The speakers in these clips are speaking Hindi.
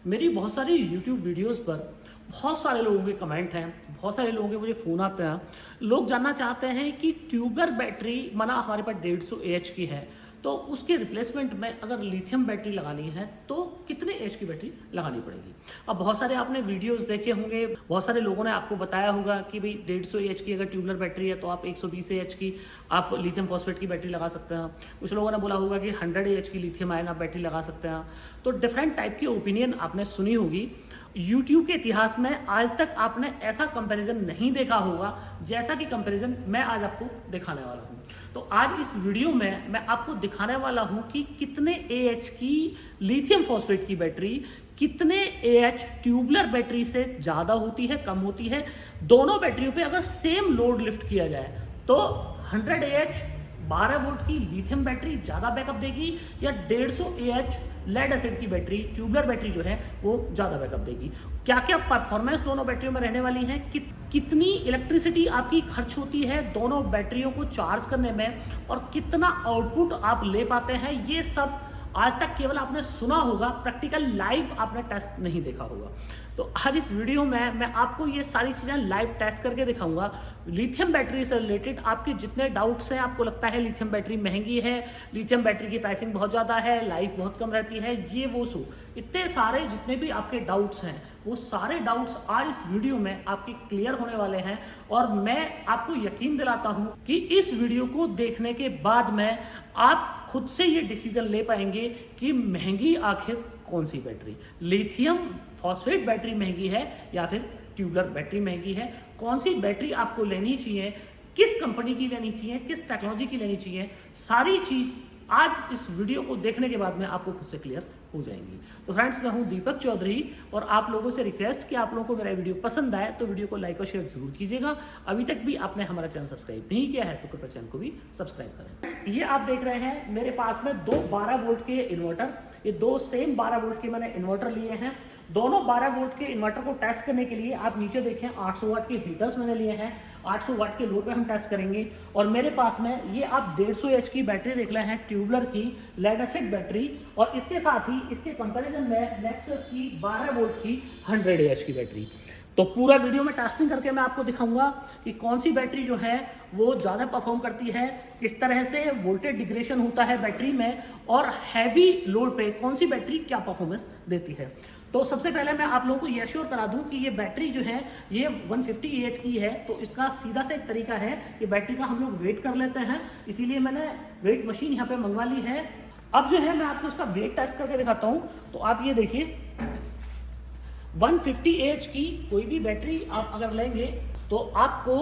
मेरी बहुत सारी YouTube वीडियोस पर बहुत सारे लोगों के कमेंट हैं, बहुत सारे लोगों के मुझे फ़ोन आते हैं। लोग जानना चाहते हैं कि ट्यूबलर बैटरी माना हमारे पास 150 एएच की है, तो उसके रिप्लेसमेंट में अगर लिथियम बैटरी लगानी है तो कितने एच की बैटरी लगानी पड़ेगी। अब बहुत सारे आपने वीडियोस देखे होंगे, बहुत सारे लोगों ने आपको बताया होगा कि भाई 150 एच की अगर ट्यूबलर बैटरी है तो आप 120 एच की आप लिथियम फॉस्फेट की बैटरी लगा सकते हैं। कुछ लोगों ने बोला होगा कि 100 एच की लिथियम आयन आप बैटरी लगा सकते हैं। तो डिफरेंट टाइप की ओपिनियन आपने सुनी होगी। YouTube के इतिहास में आज तक आपने ऐसा कंपैरिजन नहीं देखा होगा जैसा कि कंपैरिजन मैं आज आपको दिखाने वाला हूं। तो आज इस वीडियो में मैं आपको दिखाने वाला हूं कि कितने AH की लिथियम फॉस्फेट की बैटरी कितने AH ट्यूबलर बैटरी से ज़्यादा होती है, कम होती है। दोनों बैटरियों पे अगर सेम लोड लिफ्ट किया जाए तो 100 AH 12 वोल्ट की लिथियम बैटरी ज़्यादा बैकअप देगी या 150 AH लेड एसिड की बैटरी ट्यूबलर बैटरी जो है वो ज़्यादा बैकअप देगी। क्या क्या परफॉर्मेंस दोनों बैटरियों में रहने वाली है, कितनी इलेक्ट्रिसिटी आपकी खर्च होती है दोनों बैटरियों को चार्ज करने में और कितना आउटपुट आप ले पाते हैं, ये सब आज तक केवल आपने सुना होगा, प्रैक्टिकल लाइव आपने टेस्ट नहीं देखा होगा। तो आज इस वीडियो में मैं आपको ये सारी चीज़ें लाइव टेस्ट करके दिखाऊंगा। लिथियम बैटरी से रिलेटेड आपके जितने डाउट्स हैं, आपको लगता है लिथियम बैटरी महंगी है, लिथियम बैटरी की प्राइसिंग बहुत ज़्यादा है, लाइफ बहुत कम रहती है, ये वो सो इतने सारे जितने भी आपके डाउट्स हैं वो सारे डाउट्स आज इस वीडियो में आपके क्लियर होने वाले हैं। और मैं आपको यकीन दिलाता हूं कि इस वीडियो को देखने के बाद में आप खुद से ये डिसीजन ले पाएंगे कि महंगी आखिर कौन सी बैटरी, लिथियम फॉस्फेट बैटरी महंगी है या फिर ट्यूबलर बैटरी महंगी है, कौन सी बैटरी आपको लेनी चाहिए, किस कंपनी की लेनी चाहिए, किस टेक्नोलॉजी की लेनी चाहिए, सारी चीज़ आज इस वीडियो को देखने के बाद में आपको खुद से क्लियर हो जाएंगी। तो फ्रेंड्स, मैं हूं दीपक चौधरी और आप लोगों से रिक्वेस्ट कि आप लोगों को मेरा वीडियो पसंद आए तो वीडियो को लाइक और शेयर जरूर कीजिएगा। अभी तक भी आपने हमारा चैनल सब्सक्राइब नहीं किया है तो कृपया चैनल को भी सब्सक्राइब करें। ये आप देख रहे हैं मेरे पास में दो 12 वोल्ट के इन्वर्टर, ये दो सेम 12 वोल्ट के मैंने इन्वर्टर लिए हैं। दोनों 12 वोल्ट के इन्वर्टर को टेस्ट करने के लिए आप नीचे देखें 800 वाट के हीटर्स मैंने लिए हैं। 800 वाट के लोड पे हम टेस्ट करेंगे। और मेरे पास में ये आप 150 एच की बैटरी देख रहे हैं, ट्यूबलर की लेड एसिड बैटरी, और इसके साथ ही इसके कंपैरिजन में नेक्सस की 12 वोल्ट की 100 एच की बैटरी। तो पूरा वीडियो में टेस्टिंग करके मैं आपको दिखाऊंगा कि कौन सी बैटरी जो है वो ज़्यादा परफॉर्म करती है, किस तरह से वोल्टेज डिग्रेशन होता है बैटरी में, और हैवी लोड पे कौन सी बैटरी क्या परफॉर्मेंस देती है। तो सबसे पहले मैं आप लोगों को ये श्योर करा दूं कि ये बैटरी जो है ये 150 AH की है। तो इसका सीधा सा एक तरीका है कि बैटरी का हम लोग वेट कर लेते हैं, इसीलिए मैंने वेट मशीन यहाँ पे मंगवा ली है। अब जो है मैं आपको उसका वेट टेस्ट करके दिखाता हूँ। तो आप ये देखिए 150 AH की कोई भी बैटरी आप अगर लेंगे तो आपको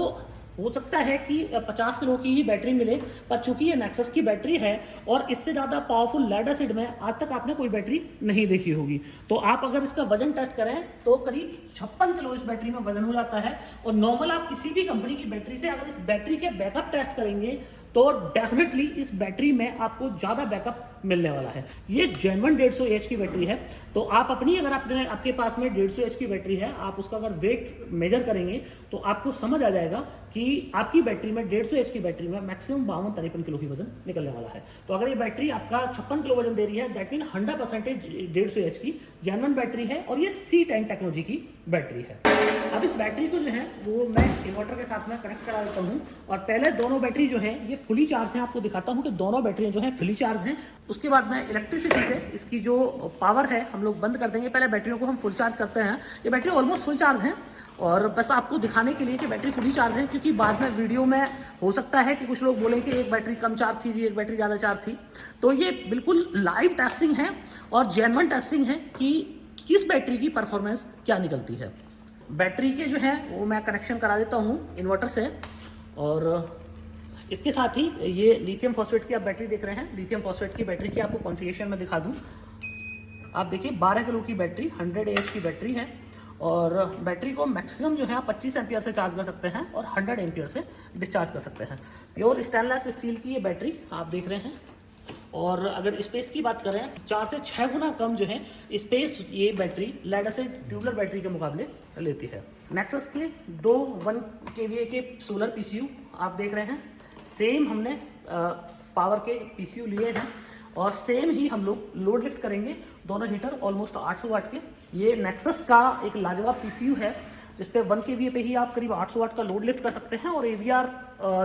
हो सकता है कि 50 किलो की ही बैटरी मिले, पर चूंकि ये नेक्सस की बैटरी है और इससे ज़्यादा पावरफुल लेड एसिड में आज तक आपने कोई बैटरी नहीं देखी होगी। तो आप अगर इसका वजन टेस्ट करें तो करीब 56 किलो इस बैटरी में वजन हो जाता है। और नॉर्मल आप किसी भी कंपनी की बैटरी से अगर इस बैटरी के बैकअप टेस्ट करेंगे तो डेफिनेटली इस बैटरी में आपको ज़्यादा बैकअप मिलने वाला है। ये जेन्युइन 150 एच की बैटरी है। तो आप अपनी अगर आपके पास में 150 एच की बैटरी है, आप उसका अगर वेट मेजर करेंगे तो आपको समझ आ जाएगा कि आपकी बैटरी में 150 एच की बैटरी में मैक्सिमम 52-53 किलो की वजन निकलने वाला है। तो अगर ये बैटरी आपका 56 किलो वजन दे रही है, दैट मीन 100% 150 एच की जेन्युइन बैटरी है और ये C10 टेक्नोलॉजी की बैटरी है। अब इस बैटरी को जो है वो मैं इन्वर्टर के साथ में कनेक्ट करा देता हूँ। और पहले दोनों बैटरी जो है ये फुली चार्ज हैं, आपको दिखाता हूँ कि दोनों बैटरी जो है फुली चार्ज हैं। उसके बाद में इलेक्ट्रिसिटी से इसकी जो पावर है हम लोग बंद कर देंगे। पहले बैटरियों को हम फुल चार्ज करते हैं। ये बैटरी ऑलमोस्ट फुल चार्ज है और बस आपको दिखाने के लिए कि बैटरी फुली चार्ज है, क्योंकि बाद में वीडियो में हो सकता है कि कुछ लोग बोलें कि एक बैटरी कम चार्ज थी जी, एक बैटरी ज़्यादा चार्ज थी। तो ये बिल्कुल लाइव टेस्टिंग है और जेन्युइन टेस्टिंग है कि किस बैटरी की परफॉर्मेंस क्या निकलती है। बैटरी के जो है वो मैं कनेक्शन करा देता हूँ इन्वर्टर से। और इसके साथ ही ये लिथियम फॉस्फेट की आप बैटरी देख रहे हैं, लिथियम फॉस्फेट की बैटरी की आपको कॉन्फ़िगरेशन में दिखा दूं। आप देखिए 12 किलो की बैटरी 100 AH की बैटरी है और बैटरी को मैक्सिमम जो है आप 25 एम्पियर से चार्ज कर सकते हैं और 100 एम्पियर से डिस्चार्ज कर सकते हैं। प्योर स्टेनलेस स्टील की ये बैटरी आप देख रहे हैं। और अगर स्पेस की बात करें 4 से 6 गुना कम जो है स्पेस ये battery lead acid tubular battery के मुकाबले लेती है। नेक्सस के दो 1 kVA के सोलर PCU आप देख रहे हैं। सेम हमने पावर के PCU लिए हैं और सेम ही हम लोग लोड लिफ्ट करेंगे। दोनों हीटर ऑलमोस्ट 800 वाट के ये नेक्सस का एक लाजवाब पीसीयू है जिस पे 1 kVA पे ही आप करीब 800 वाट का लोड लिफ्ट कर सकते हैं और AVR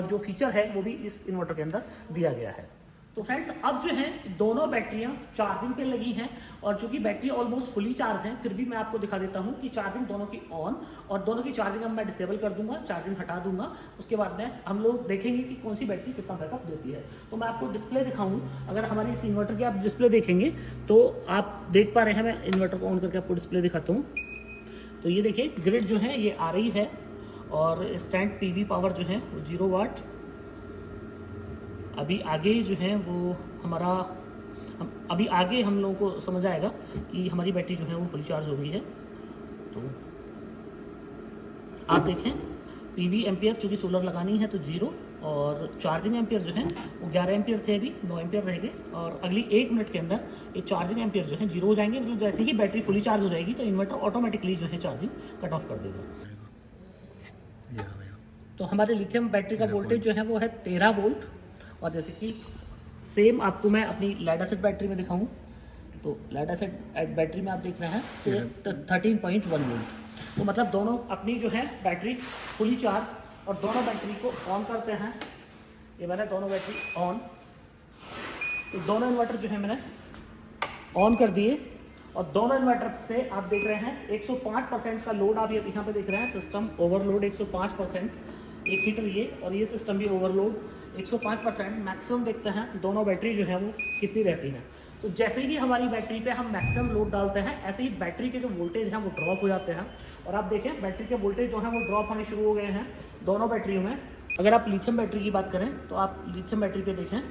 जो फीचर है वो भी इस इन्वर्टर के अंदर दिया गया है। तो फ्रेंड्स अब जो है दोनों बैटरियां चार्जिंग पे लगी हैं और चूंकि बैटरी ऑलमोस्ट फुली चार्ज है फिर भी मैं आपको दिखा देता हूं कि चार्जिंग दोनों की ऑन और दोनों की चार्जिंग अब मैं डिसेबल कर दूंगा, चार्जिंग हटा दूंगा। उसके बाद में हम लोग देखेंगे कि कौन सी बैटरी कितना बैकअप देती है। तो मैं आपको डिस्प्ले दिखाऊं, अगर हमारे इस इन्वर्टर की आप डिस्प्ले देखेंगे तो आप देख पा रहे हैं, मैं इन्वर्टर को ऑन करके आपको डिस्प्ले दिखाता हूँ। तो ये देखिए ग्रिड जो है ये आ रही है और स्टैंड PV पावर जो है वो 0 वाट। अभी आगे जो है वो हमारा अभी आगे हम लोगों को समझ आएगा कि हमारी बैटरी जो है वो फुल चार्ज हो गई है। तो आप देखें PV एम्पियर चूँकि सोलर लगानी है तो 0 और चार्जिंग एम्पियर जो है वो 11 एम्पियर थे, अभी 9 एम्पियर रहेंगे और अगली 1 मिनट के अंदर ये चार्जिंग एम्पियर जो है 0 हो जाएंगे। मतलब जैसे ही बैटरी फुली चार्ज हो जाएगी तो इन्वर्टर ऑटोमेटिकली जो है चार्जिंग कट ऑफ कर देगा। तो हमारे लिथियम बैटरी का वोल्टेज जो है वो है 13 वोल्ट और जैसे कि सेम आपको मैं अपनी लेड एसिड बैटरी में दिखाऊं तो लेड एसिड बैटरी में आप देख रहे हैं तो 13.1 वोल्ट। तो मतलब दोनों अपनी जो है बैटरी फुली चार्ज और दोनों बैटरी को ऑन करते हैं। ये मैंने दोनों बैटरी ऑन, तो दोनों इन्वर्टर जो है मैंने ऑन कर दिए और दोनों इन्वर्टर से आप देख रहे हैं 105% का लोड आप यहाँ पे देख रहे हैं। सिस्टम ओवरलोड 105%, एक हीटर ये और ये सिस्टम भी ओवरलोड 105%। मैक्सिमम देखते हैं दोनों बैटरी जो है वो कितनी रहती हैं। तो जैसे ही हमारी बैटरी पे हम मैक्सिमम लोड डालते हैं ऐसे ही बैटरी के जो वोल्टेज हैं वो ड्रॉप हो जाते हैं और आप देखें बैटरी के वोल्टेज जो हैं वो ड्रॉप होने शुरू हो गए हैं दोनों बैटरियों में। अगर आप लिथियम बैटरी की बात करें तो आप लिथियम बैटरी पे देखें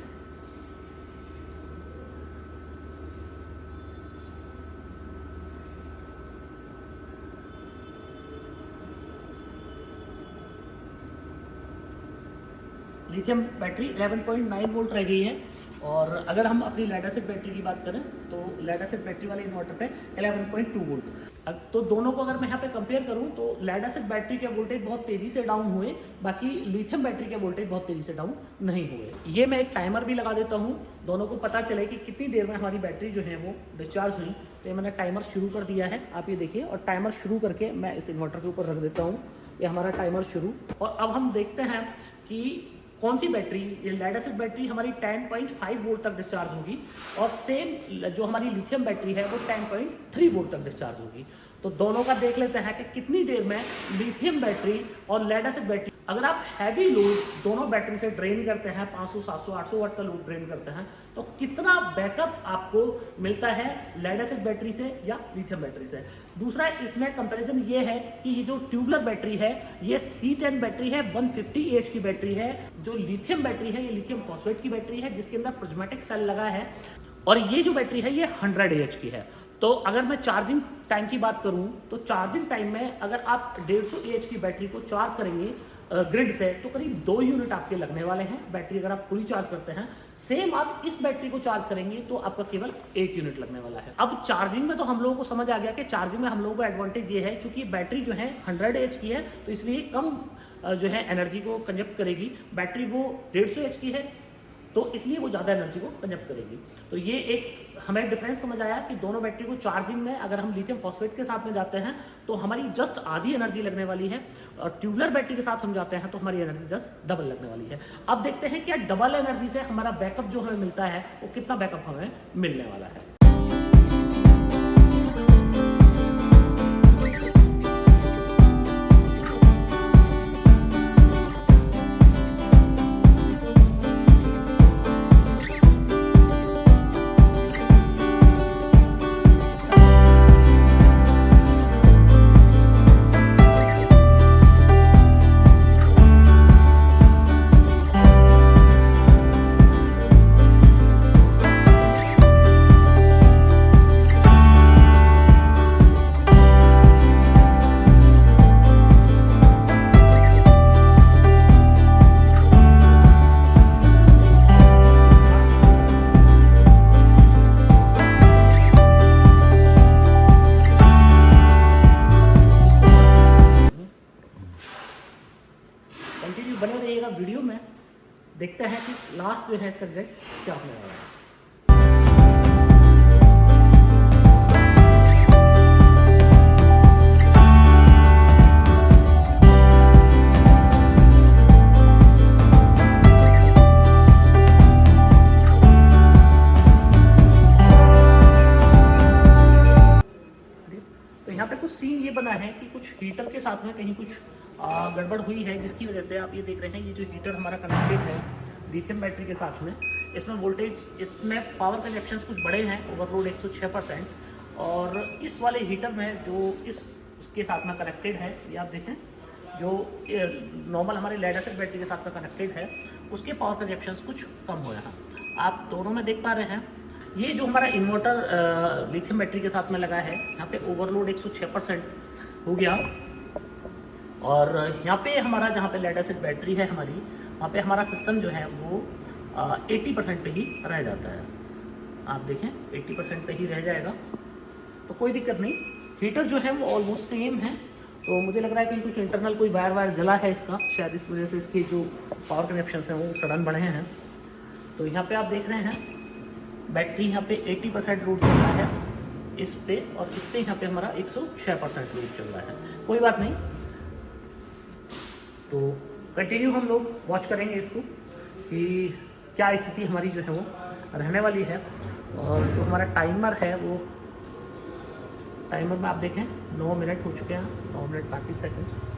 लिथियम बैटरी 11.9 वोल्ट रह गई है। और अगर हम अपनी लेड एसिड बैटरी की बात करें तो लेड एसिड बैटरी वाले इन्वर्टर पे 11.2 वोल्ट। तो दोनों को अगर मैं यहाँ पे कंपेयर करूँ तो लेड एसिड बैटरी के वोल्टेज बहुत तेज़ी से डाउन हुए, बाकी लिथियम बैटरी के वोल्टेज बहुत तेज़ी से डाउन नहीं हुए। ये मैं एक टाइमर भी लगा देता हूँ, दोनों को पता चले कि कितनी देर में हमारी बैटरी जो है वो डिस्चार्ज हुई। तो ये मैंने टाइमर शुरू कर दिया है, आप ये देखिए, और टाइमर शुरू करके मैं इस इन्वर्टर के ऊपर रख देता हूँ। ये हमारा टाइमर शुरू। और अब हम देखते हैं कि कौन सी बैटरी, ये लेड एसिड बैटरी हमारी 10.5 वोल्ट तक डिस्चार्ज होगी और सेम जो हमारी लिथियम बैटरी है वो 10.3 वोल्ट तक डिस्चार्ज होगी। तो दोनों का देख लेते हैं कि कितनी देर में लिथियम बैटरी और लेड एसिड बैटरी, अगर आप हैवी लोड दोनों बैटरी से ड्रेन करते हैं 500, 700, 800 वाट का लोड ड्रेन करते हैं तो कितना बैकअप आपको मिलता है लेड एसिड बैटरी से या लिथियम बैटरी से। दूसरा इसमें कंपैरिजन ये है कि ये जो ट्यूबलर बैटरी है ये C10 बैटरी है, 150 AH की बैटरी है। जो लिथियम बैटरी है ये लिथियम फॉस्फेट की बैटरी है जिसके अंदर प्रिज्मेटिक सेल लगा है और ये जो बैटरी है ये 100 AH की है। तो अगर मैं चार्जिंग टाइम की बात करूं तो चार्जिंग टाइम में अगर आप 150 AH की बैटरी को चार्ज करेंगे ग्रिड से तो करीब 2 यूनिट आपके लगने वाले हैं। बैटरी अगर आप फुली चार्ज करते हैं, सेम आप इस बैटरी को चार्ज करेंगे तो आपका केवल 1 यूनिट लगने वाला है। अब चार्जिंग में तो हम लोगों को समझ आ गया कि चार्जिंग में हम लोगों को एडवांटेज ये है क्योंकि बैटरी जो है 100 AH की है तो इसलिए कम जो है एनर्जी को कंजप्ट करेगी। बैटरी वो 150 AH की है तो इसलिए वो ज़्यादा एनर्जी को कंजप्ट करेगी। तो ये एक हमें डिफरेंस समझ आया कि दोनों बैटरी को चार्जिंग में अगर हम लिथियम फॉस्फेट के साथ में जाते हैं तो हमारी जस्ट आधी एनर्जी लगने वाली है और ट्यूबलर बैटरी के साथ हम जाते हैं तो हमारी एनर्जी जस्ट डबल लगने वाली है। अब देखते हैं क्या डबल एनर्जी से हमारा बैकअप जो हमें मिलता है वो कितना बैकअप हमें मिलने वाला है। कंटिन्यू बने रहिएगा वीडियो में, देखते हैं कि लास्ट जो है इसका रिजल्ट क्या होने वाला है। यहाँ पे कुछ सीन ये बना है कि कुछ हीटर के साथ में कहीं कुछ गड़बड़ हुई है, जिसकी वजह से आप ये देख रहे हैं ये जो हीटर हमारा कनेक्टेड है लिथियम बैटरी के साथ में, इसमें वोल्टेज, इसमें पावर कनेक्शंस कुछ बड़े हैं, ओवरलोड 106%। और इस वाले हीटर में जो इसके साथ में कनेक्टेड है, ये आप देखें जो नॉर्मल हमारे लेड एसिड बैटरी के साथ में कनेक्टेड है, उसके पावर कनेक्शंस कुछ कम हो रहा है। आप दोनों में देख पा रहे हैं ये जो हमारा इन्वर्टर लिथियम बैटरी के साथ में लगा है, यहाँ पे ओवरलोड 106% हो गया। और यहाँ पे हमारा जहाँ पे लेड एसिड बैटरी है हमारी, वहाँ पे हमारा सिस्टम जो है वो 80% पे ही रह जाता है। आप देखें 80% पे ही रह जाएगा, तो कोई दिक्कत नहीं। हीटर जो है वो ऑलमोस्ट सेम है, तो मुझे लग रहा है कि कुछ इंटरनल कोई वायर जला है इसका, शायद इस वजह से इसके जो पावर कनेक्शंस हैं वो सडन बढ़े हैं। तो यहाँ पे आप देख रहे हैं बैटरी यहाँ पे 80% लोड चल रहा है इस पे, और इस पे यहाँ पे हमारा 106% लोड चल रहा है। कोई बात नहीं, तो कंटिन्यू हम लोग वॉच करेंगे इसको कि क्या स्थिति हमारी जो है वो रहने वाली है। और जो हमारा टाइमर है वो टाइमर में आप देखें 9 मिनट हो चुके हैं, 9 मिनट 35 सेकंड।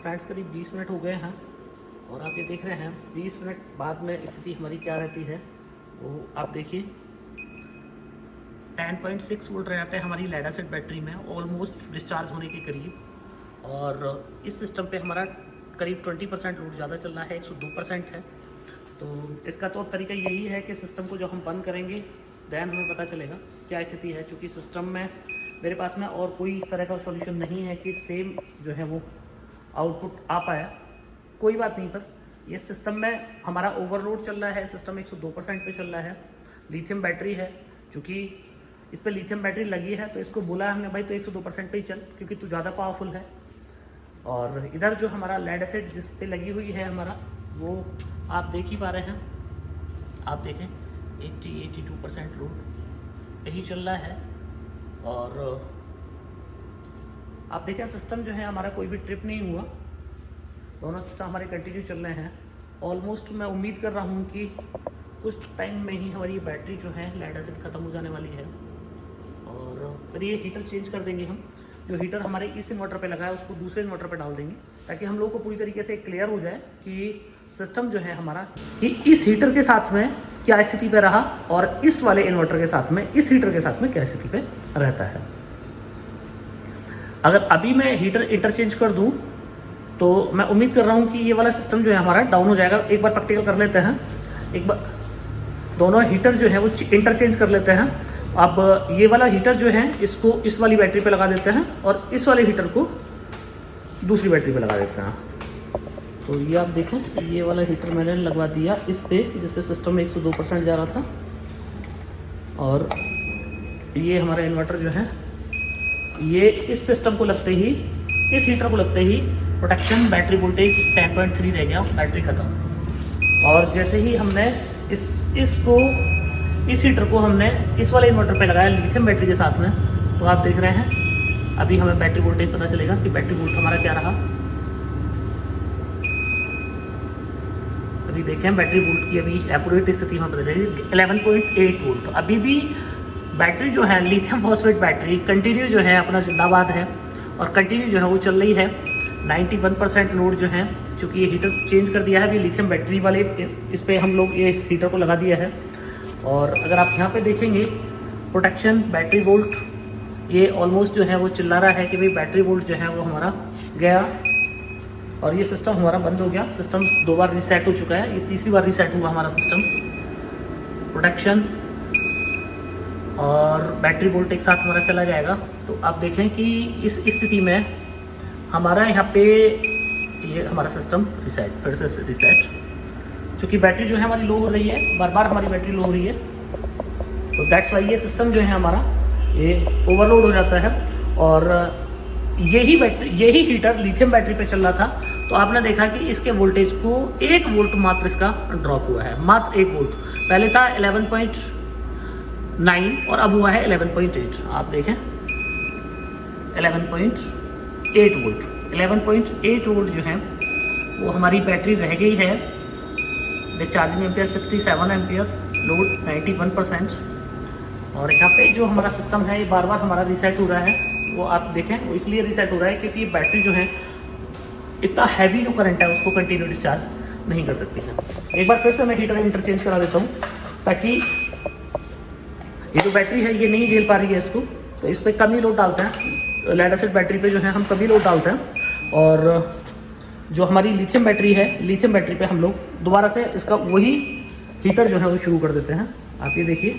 फ्रेंड्स करीब 20 मिनट हो गए हैं, और आप ये देख रहे हैं 20 मिनट बाद में स्थिति हमारी क्या रहती है वो आप देखिए। 10.6 वोल्ट रहते हैं हमारी लेड एसिड बैटरी में, ऑलमोस्ट डिस्चार्ज होने के करीब। और इस सिस्टम पे हमारा करीब 20% लोड ज़्यादा चल रहा है, 102% है। तो इसका तो तरीका यही है कि सिस्टम को जब हम बंद करेंगे दैन हमें पता चलेगा क्या स्थिति है, क्योंकि सिस्टम में मेरे पास में और कोई इस तरह का सॉल्यूशन नहीं है कि सेम जो है वो आउटपुट आ पाया। कोई बात नहीं, पर ये सिस्टम में हमारा ओवरलोड चल रहा है, सिस्टम 102% पे चल रहा है। लिथियम बैटरी है, चूँकि इस पर लिथियम बैटरी लगी है तो इसको बोला हमने भाई तो 102% पे ही चल, क्योंकि तू ज़्यादा पावरफुल है। और इधर जो हमारा लेड एसिड जिस पे लगी हुई है हमारा, वो आप देख ही पा रहे हैं, आप देखें 82% लोड यही चल रहा है। और आप देखें सिस्टम जो है हमारा कोई भी ट्रिप नहीं हुआ, दोनों सिस्टम हमारे कंटिन्यू चल रहे हैं। ऑलमोस्ट मैं उम्मीद कर रहा हूँ कि कुछ टाइम में ही हमारी बैटरी जो है लेड एसिड ख़त्म हो जाने वाली है, और फिर ये हीटर चेंज कर देंगे हम। जो हीटर हमारे इस इन्वर्टर पे लगा है उसको दूसरे इन्वर्टर पे डाल देंगे, ताकि हम लोग को पूरी तरीके से क्लियर हो जाए कि सिस्टम जो है हमारा कि इस हीटर के साथ में क्या स्थिति पे रहा, और इस वाले इन्वर्टर के साथ में, इस हीटर के साथ में क्या स्थिति पे रहता है। अगर अभी मैं हीटर इंटरचेंज कर दूं तो मैं उम्मीद कर रहा हूं कि ये वाला सिस्टम जो है हमारा डाउन हो जाएगा। एक बार प्रैक्टिकल कर लेते हैं, एक बार दोनों हीटर जो है वो इंटरचेंज कर लेते हैं। अब ये वाला हीटर जो है इसको इस वाली बैटरी पे लगा देते हैं, और इस वाले हीटर को दूसरी बैटरी पे लगा देते हैं। तो ये आप देखें, ये वाला हीटर मैंने लगवा दिया इस पे, जिस पे सिस्टम में 102% जा रहा था। और ये हमारा इन्वर्टर जो है ये इस सिस्टम को लगते ही, इस हीटर को लगते ही प्रोटेक्शन बैटरी वोल्टेज 10.3 रह गया, बैटरी ख़त्म। और जैसे ही हमने इसको इस हीटर को हमने इस वाले इन्वर्टर पे लगाया लिथियम बैटरी के साथ में। तो आप देख रहे हैं अभी हमें बैटरी वोल्टेज पता चलेगा कि बैटरी वोल्ट हमारा क्या रहा। अभी देखें बैटरी वोल्ट की अभी एक्यूरेट स्थिति हमें पता चलेगी 11.8 वोल्ट। अभी भी बैटरी जो है लिथियम फॉस्फेट बैटरी कंटिन्यू जो है अपना जिंदाबाद है और कंटिन्यू जो है वो चल रही है। 91% लोड जो है, चूँकि ये हीटर चेंज कर दिया है अभी लिथियम बैटरी वाले इस पर हम लोग ये इस हीटर को लगा दिया है। और अगर आप यहाँ पे देखेंगे प्रोटेक्शन बैटरी वोल्ट ये ऑलमोस्ट जो है वो चिल्ला रहा है कि भाई बैटरी वोल्ट जो है वो हमारा गया और ये सिस्टम हमारा बंद हो गया। सिस्टम 2 बार रीसेट हो चुका है, ये तीसरी बार रीसेट हुआ हमारा सिस्टम। प्रोटेक्शन और बैटरी वोल्ट एक साथ हमारा चला जाएगा। तो आप देखें कि इस स्थिति में हमारा यहाँ पे ये हमारा सिस्टम रीसेट फिर से रीसेट, क्योंकि बैटरी जो है हमारी लो हो रही है, बार बार हमारी बैटरी लो हो रही है। तो दैट्स वाई ये सिस्टम जो है हमारा ये ओवरलोड हो जाता है। और यही हीटर लिथियम बैटरी पे चल रहा था। तो आपने देखा कि इसके वोल्टेज को 1 वोल्ट मात्र इसका ड्रॉप हुआ है, मात्र 1 वोल्ट। पहले था 11.9 और अब हुआ है 11.8। आप देखें 11.8 वोल्ट। 11.8 वोल्ट जो है वो हमारी बैटरी रह गई है। Discharging ampere 67 ampere, load 91%। और यहाँ पे जो हमारा सिस्टम है ये बार बार हमारा रीसेट हो रहा है। वो आप देखें वो इसलिए रीसेट हो रहा है क्योंकि बैटरी जो है इतना हैवी जो करंट है उसको कंटिन्यू डिस्चार्ज नहीं कर सकती है। एक बार फिर से मैं हीटर इंटरचेंज करा देता हूँ ताकि ये जो बैटरी है ये नहीं झेल पा रही है इसको। तो इस पर कम ही लोड डालते हैं, लेड एसिड बैटरी पे जो है हम कम ही लोड डालते हैं। और जो हमारी लिथियम बैटरी है, लिथियम बैटरी पे हम लोग दोबारा से इसका वही हीटर जो है वो शुरू कर देते हैं। आप ये देखिए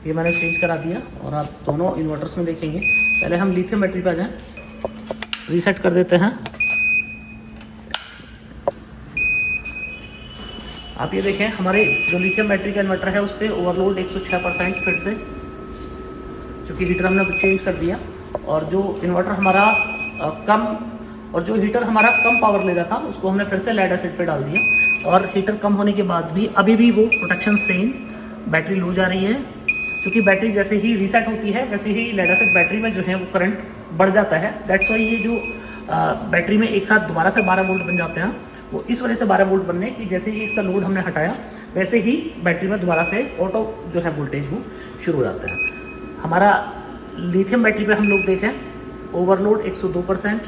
ये मैंने चेंज करा दिया और आप दोनों इन्वर्टर्स में देखेंगे। पहले हम लिथियम बैटरी पे आ जाएं, रीसेट कर देते हैं। आप ये देखें हमारे जो लिथियम बैटरी का इन्वर्टर है उस पर ओवरलोड 106% फिर से, चूँकि हीटर हमने चेंज कर दिया। और जो इन्वर्टर हमारा और जो हीटर हमारा कम पावर ले रहा था उसको हमने फिर से लेड एसिड पे डाल दिया। और हीटर कम होने के बाद भी अभी भी वो प्रोटेक्शन सेम, बैटरी लो जा रही है। क्योंकि बैटरी जैसे ही रीसेट होती है वैसे ही लेड एसिड बैटरी में जो है वो करंट बढ़ जाता है। दैट्स वाई ये जो बैटरी में एक साथ दोबारा से 12 वोल्ट बन जाते हैं वो इस वजह से 12 वोल्ट बनने कि जैसे ही इसका लोड हमने हटाया वैसे ही बैटरी में दोबारा से ऑटो जो है वोल्टेज वो शुरू हो जाता है। हमारा लिथियम बैटरी पे हम लोग देखें ओवरलोड 102%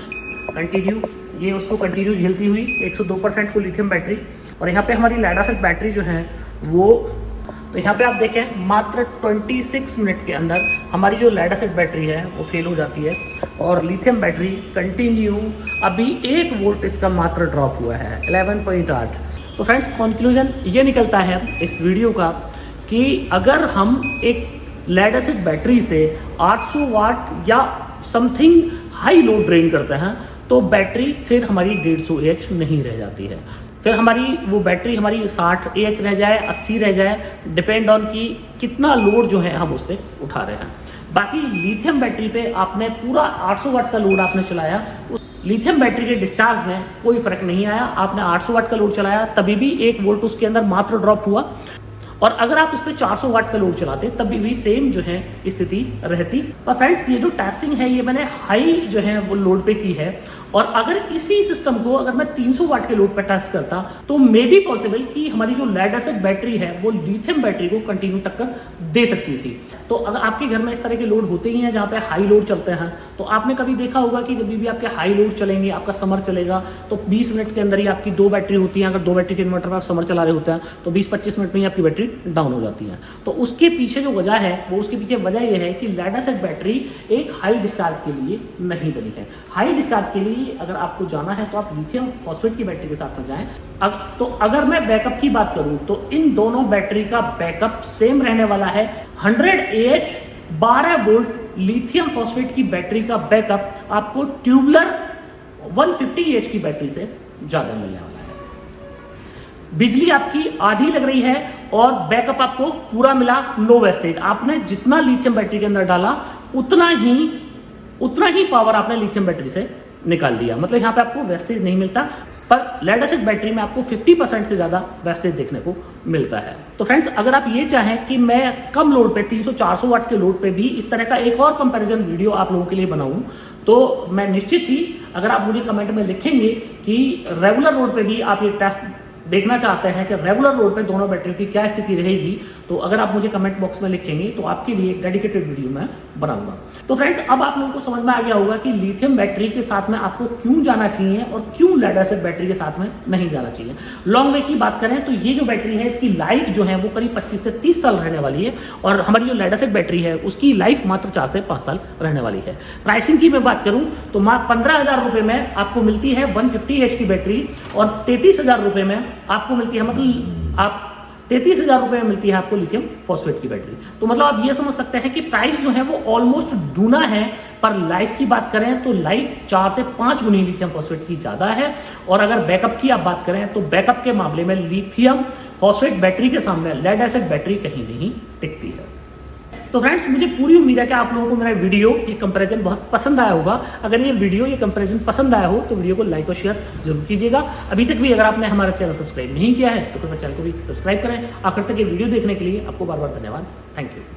कंटिन्यू, ये उसको कंटिन्यू झेलती हुई 102% को लिथियम बैटरी। और यहाँ पे हमारी लेड एसिड बैटरी जो है वो, तो यहाँ पे आप देखें मात्र 26 मिनट के अंदर हमारी जो लेड एसिड बैटरी है वो फेल हो जाती है और लिथियम बैटरी कंटिन्यू अभी 1 वोल्ट इसका मात्र ड्रॉप हुआ है 11.8। तो फ्रेंड्स कंक्लूजन ये निकलता है इस वीडियो का कि अगर हम एक लेड एसिड बैटरी से 800 वाट या समथिंग हाई लोड ड्रेन करते हैं तो बैटरी फिर हमारी 150 AH नहीं रह जाती है। फिर हमारी वो बैटरी हमारी 60 AH रह जाए, 80 रह जाए, डिपेंड ऑन कि कितना लोड जो है हम उस पर उठा रहे हैं। बाकी लिथियम बैटरी पे आपने पूरा 800 वाट का लोड आपने चलाया, उस लिथियम बैटरी के डिस्चार्ज में कोई फर्क नहीं आया। आपने 800 वाट का लोड चलाया तभी भी 1 वोल्ट उसके अंदर मात्र ड्रॉप हुआ। और अगर आप इस पर 400 वाट का लोड चलाते तभी भी सेम जो है स्थिति रहती। और फ्रेंड्स ये जो टेस्टिंग है ये मैंने हाई जो है वो लोड पे की है। और अगर इसी सिस्टम को अगर मैं 300 वाट के लोड पे टेस्ट करता तो मे बी पॉसिबल कि हमारी जो लेड एसिड बैटरी है वो लिथियम बैटरी को कंटिन्यू टक्कर दे सकती थी। तो अगर आपके घर में इस तरह के लोड होते ही हैं जहाँ पे हाई लोड चलते हैं तो आपने कभी देखा होगा कि जब भी आपके हाई लोड चलेंगे, आपका समर चलेगा तो 20 मिनट के अंदर ही आपकी 2 बैटरी होती हैं। अगर 2 बैटरी के इन्वर्टर में आप समर चला रहे होते हैं तो 20-25 मिनट में ही आपकी बैटरी डाउन हो जाती है। तो उसके पीछे जो वजह है वो उसके पीछे वजह यह है कि लेड एसिड बैटरी एक हाई डिस्चार्ज के लिए नहीं बनी है। हाई डिस्चार्ज के लिए अगर आपको जाना है तो आप लिथियम फॉस्फेट की बैटरी के साथ में जाएं। तो अगर मैं बैकअप की बात करूं तो इन दोनों बैटरी का बैकअप सेम रहने वाला है। 100 AH 12 वोल्ट लिथियम फॉस्फेट की बैटरी का बैकअप आपको ट्यूबलर 150 AH की बैटरी से ज्यादा मिलने वाला है। बिजली आपकी आधी लग रही है और बैकअप आपको पूरा मिला, लो वेस्टेज। आपने जितना लिथियम बैटरी के अंदर डाला उतना ही पावर आपने लिथियम बैटरी से निकाल दिया। मतलब यहाँ पे आपको वेस्टेज नहीं मिलता। पर लेड एसिड बैटरी में आपको 50% से ज़्यादा वेस्टेज देखने को मिलता है। तो फ्रेंड्स, अगर आप ये चाहें कि मैं कम लोड पे 300-400 वाट के लोड पे भी इस तरह का एक और कंपैरिजन वीडियो आप लोगों के लिए बनाऊं, तो मैं निश्चित ही, अगर आप मुझे कमेंट में लिखेंगे कि रेगुलर लोड पे भी आप ये टेस्ट देखना चाहते हैं कि रेगुलर लोड पे दोनों बैटरी की क्या स्थिति रहेगी, तो अगर आप मुझे कमेंट बॉक्स में लिखेंगे तो आपके लिए एक डेडिकेटेड वीडियो मैं बनाऊंगा। तो फ्रेंड्स, अब आप लोगों को समझ में आ गया होगा कि लिथियम बैटरी के साथ में आपको क्यों जाना चाहिए और क्यों लेड एसिड बैटरी के साथ में नहीं जाना चाहिए। लॉन्ग वे की बात करें तो ये जो बैटरी है इसकी लाइफ जो है वो करीब 25 से 30 साल रहने वाली है, और हमारी जो लेड एसिड बैटरी है उसकी लाइफ मात्र 4 से 5 साल रहने वाली है। प्राइसिंग की मैं बात करूं तो 15,000 रुपये में आपको मिलती है 150H की बैटरी, और 33,000 रुपये में आपको मिलती है, मतलब आप 33,000 रुपये में मिलती है आपको लिथियम फॉस्फेट की बैटरी। तो मतलब आप ये समझ सकते हैं कि प्राइस जो है वो ऑलमोस्ट दूना है, पर लाइफ की बात करें तो लाइफ 4 से 5 गुनी लिथियम फॉस्फेट की ज़्यादा है। और अगर बैकअप की आप बात करें तो बैकअप के मामले में लिथियम फॉस्फेट बैटरी के सामने लेड एसिड बैटरी कहीं नहीं टिकती है। तो फ्रेंड्स, मुझे पूरी उम्मीद है कि आप लोगों को मेरा वीडियो ये कंपैरिजन बहुत पसंद आया होगा। अगर ये वीडियो ये कंपैरिजन पसंद आया हो तो वीडियो को लाइक और शेयर जरूर कीजिएगा। अभी तक भी अगर आपने हमारा चैनल सब्सक्राइब नहीं किया है तो कृपया चैनल को भी सब्सक्राइब करें। आखिर तक ये वीडियो देखने के लिए आपको बार बार धन्यवाद। Thank you.